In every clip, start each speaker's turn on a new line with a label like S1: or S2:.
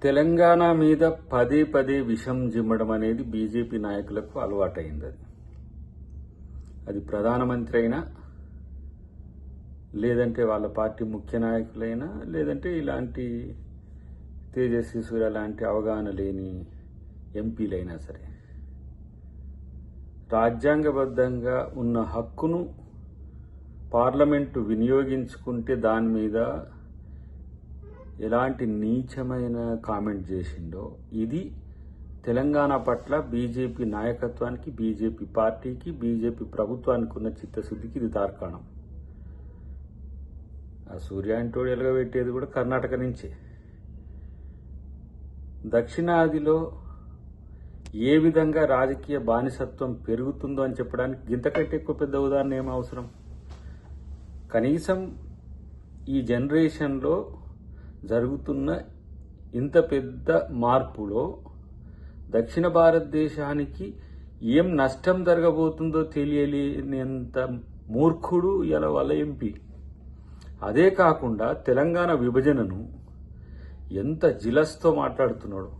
S1: తెలంగాణ మీద పదే పదే విషం జిమ్మడం అనేది బీజేపీ నాయకులకు అలవాటైంది. అది ప్రధానమంత్రి అయినా, లేదంటే వాళ్ళ పార్టీ ముఖ్య నాయకులైనా, లేదంటే ఇలాంటి తేజస్వి సూర్య లాంటి అవగాహన లేని ఎంపీలైనా సరే, రాజ్యాంగబద్ధంగా ఉన్న హక్కును పార్లమెంటు వినియోగించుకుంటే దాని మీద ఎలాంటి నీచమైన కామెంట్ చేసిండో ఇది తెలంగాణ పట్ల బీజేపీ నాయకత్వానికి, బీజేపీ పార్టీకి, బీజేపీ ప్రభుత్వానికి ఉన్న చిత్తశుద్ధికి ఇది తార్కాణం. ఆ సూర్య అంటోడు ఎలగబెట్టేది కూడా కర్ణాటక నుంచే. దక్షిణాదిలో ఏ విధంగా రాజకీయ బానిసత్వం పెరుగుతుందో అని చెప్పడానికి ఇంతకంటే ఎక్కువ పెద్ద ఉదాహరణ ఏం అవసరం? కనీసం ఈ జనరేషన్లో జరుగుతున్న ఇంత పెద్ద మార్పులో దక్షిణ భారతదేశానికి ఏం నష్టం జరగబోతుందో తెలియలేనంత మూర్ఖుడు ఇలా వాళ్ళ ఎంపీ. అదే కాకుండా తెలంగాణ విభజనను ఎంత జిలస్తో మాట్లాడుతున్నాడు.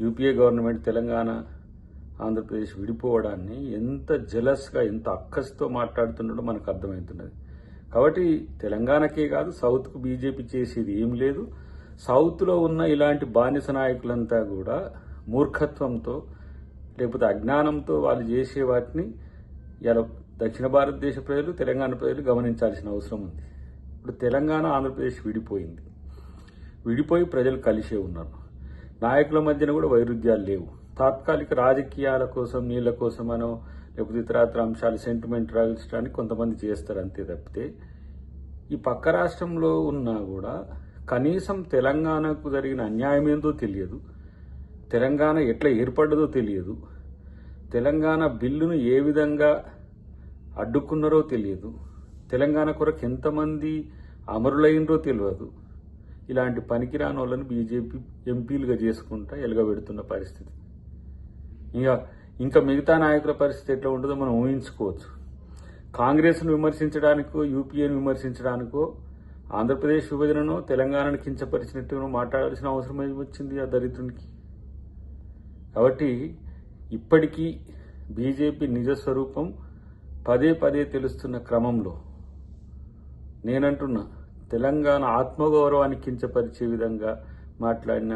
S1: యూపీఏ గవర్నమెంట్ తెలంగాణ ఆంధ్రప్రదేశ్ విడిపోవడాన్ని ఎంత జలస్గా, ఎంత అక్కస్తో మాట్లాడుతున్నాడో మనకు అర్థమవుతున్నది. కాబట్టి తెలంగాణకే కాదు, సౌత్కు బీజేపీ చేసేది ఏం లేదు. సౌత్లో ఉన్న ఇలాంటి బానిస నాయకులంతా కూడా మూర్ఖత్వంతో లేకపోతే అజ్ఞానంతో వాళ్ళు చేసే వాటిని ఇలా దక్షిణ భారతదేశ ప్రజలు, తెలంగాణ ప్రజలు గమనించాల్సిన అవసరం ఉంది. ఇప్పుడు తెలంగాణ ఆంధ్రప్రదేశ్ విడిపోయి ప్రజలు కలిసే ఉన్నారు. నాయకుల మధ్యన కూడా వైరుధ్యాలు లేవు. తాత్కాలిక రాజకీయాల కోసం, నీళ్ల కోసమనో లేకపోతే ఇతరత్ర అంశాలు సెంటిమెంట్ రాయించడానికి కొంతమంది చేస్తారు, అంతే తప్పితే ఈ పక్క రాష్ట్రంలో ఉన్నా కూడా కనీసం తెలంగాణకు జరిగిన అన్యాయం ఏందో తెలియదు, తెలంగాణ ఎట్లా ఏర్పడ్డదో తెలియదు, తెలంగాణ బిల్లును ఏ విధంగా అడ్డుకున్నారో తెలియదు, తెలంగాణ కొరకు ఎంతమంది అమరులైనరో తెలియదు. ఇలాంటి పనికిరాని వాళ్ళని బీజేపీ ఎంపీలుగా చేసుకుంటా ఎలుగబెడుతున్న పరిస్థితి. ఇంకా మిగతా నాయకుల పరిస్థితి ఎట్లా ఉంటుందో మనం ఊహించుకోవచ్చు. కాంగ్రెస్ను విమర్శించడానికో, యూపీఏను విమర్శించడానికో, ఆంధ్రప్రదేశ్ విభజనను తెలంగాణను కించపరిచినట్టు మాట్లాడాల్సిన అవసరం వచ్చింది ఆ దరిద్రునికి. కాబట్టి ఇప్పటికీ బీజేపీ నిజస్వరూపం పదే పదే తెలుస్తున్న క్రమంలో నేనంటున్నా, తెలంగాణ ఆత్మగౌరవాన్ని కించపరిచే విధంగా మాట్లాడిన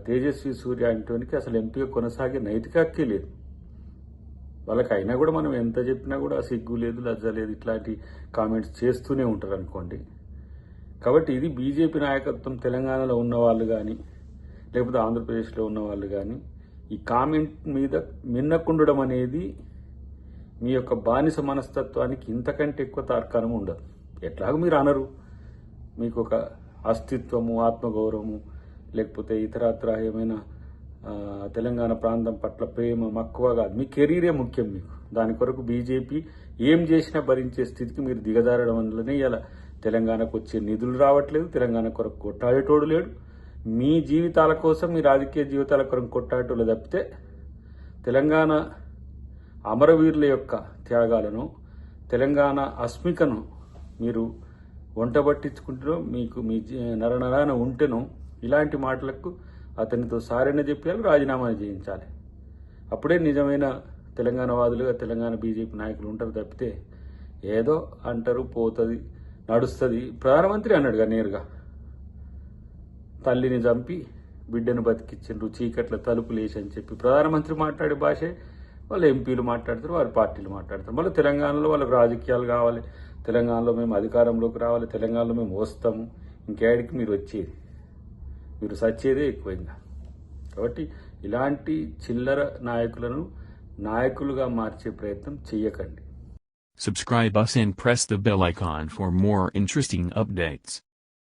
S1: తేజస్వి సూర్య అంటోనికి అసలు ఎంపీగా కొనసాగే నైతిక హక్కే లేదు. వాళ్ళకి అయినా కూడా మనం ఎంత చెప్పినా కూడా సిగ్గు లేదు, లజ్జ లేదు, ఇట్లాంటి కామెంట్స్ చేస్తూనే ఉంటారు అనుకోండి. కాబట్టి ఇది బీజేపీ నాయకత్వం తెలంగాణలో ఉన్న వాళ్ళు కానీ, లేకపోతే ఆంధ్రప్రదేశ్లో ఉన్న వాళ్ళు కానీ ఈ కామెంట్ మీద మిన్నకుండడం అనేది మీ యొక్క బానిస మనస్తత్వానికి ఇంతకంటే ఎక్కువ తార్కాణం ఉండదు. ఎట్లాగో మీరు అనరు, మీకు ఒక అస్తిత్వము, ఆత్మగౌరవము, లేకపోతే ఇతరత్ర ఏమైనా తెలంగాణ ప్రాంతం పట్ల ప్రేమ, మక్కువ కాదు, మీ కెరీరే ముఖ్యం. మీకు దాని కొరకు బీజేపీ ఏం చేసినా భరించే స్థితికి మీరు దిగజారడం వల్లనే ఇలా తెలంగాణకు వచ్చే నిధులు రావట్లేదు, తెలంగాణ కొరకు కొట్టాడేటోడు లేడు. మీ జీవితాల కోసం, మీ రాజకీయ జీవితాల కొరకు కొట్టాడేటోళ్ళు తప్పితే తెలంగాణ అమరవీరుల యొక్క త్యాగాలను, తెలంగాణ అస్మికను మీరు వంట పట్టించుకుంటూ మీకు మీ నరనరాన ఉంటేనో ఇలాంటి మాటలకు అతనితో సారైన చెప్పాలి, రాజీనామా చేయించాలి. అప్పుడే నిజమైన తెలంగాణ వాదులుగా తెలంగాణ బీజేపీ నాయకులు ఉంటారు తప్పితే ఏదో అంటారు, పోతుంది, నడుస్తుంది. ప్రధానమంత్రి అన్నాడుగా నేరుగా, తల్లిని చంపి బిడ్డను బతికించిండ్రు, చీకట్ల తలుపులు వేసి అని చెప్పి ప్రధానమంత్రి మాట్లాడే భాషే వాళ్ళ ఎంపీలు మాట్లాడతారు, వారి పార్టీలు మాట్లాడతారు. మళ్ళీ తెలంగాణలో వాళ్ళకి రాజకీయాలు కావాలి, తెలంగాణలో మేము అధికారంలోకి రావాలి, తెలంగాణలో మేము వస్తాము, ఇంకేడికి మీరు వచ్చేది, మీరు సచ్చేదే ఎక్కువైందా. కాబట్టి ఇలాంటి చిల్లర నాయకులను నాయకులుగా మార్చే ప్రయత్నం చెయ్యకండి.
S2: Subscribe us and press the bell icon for more interesting updates.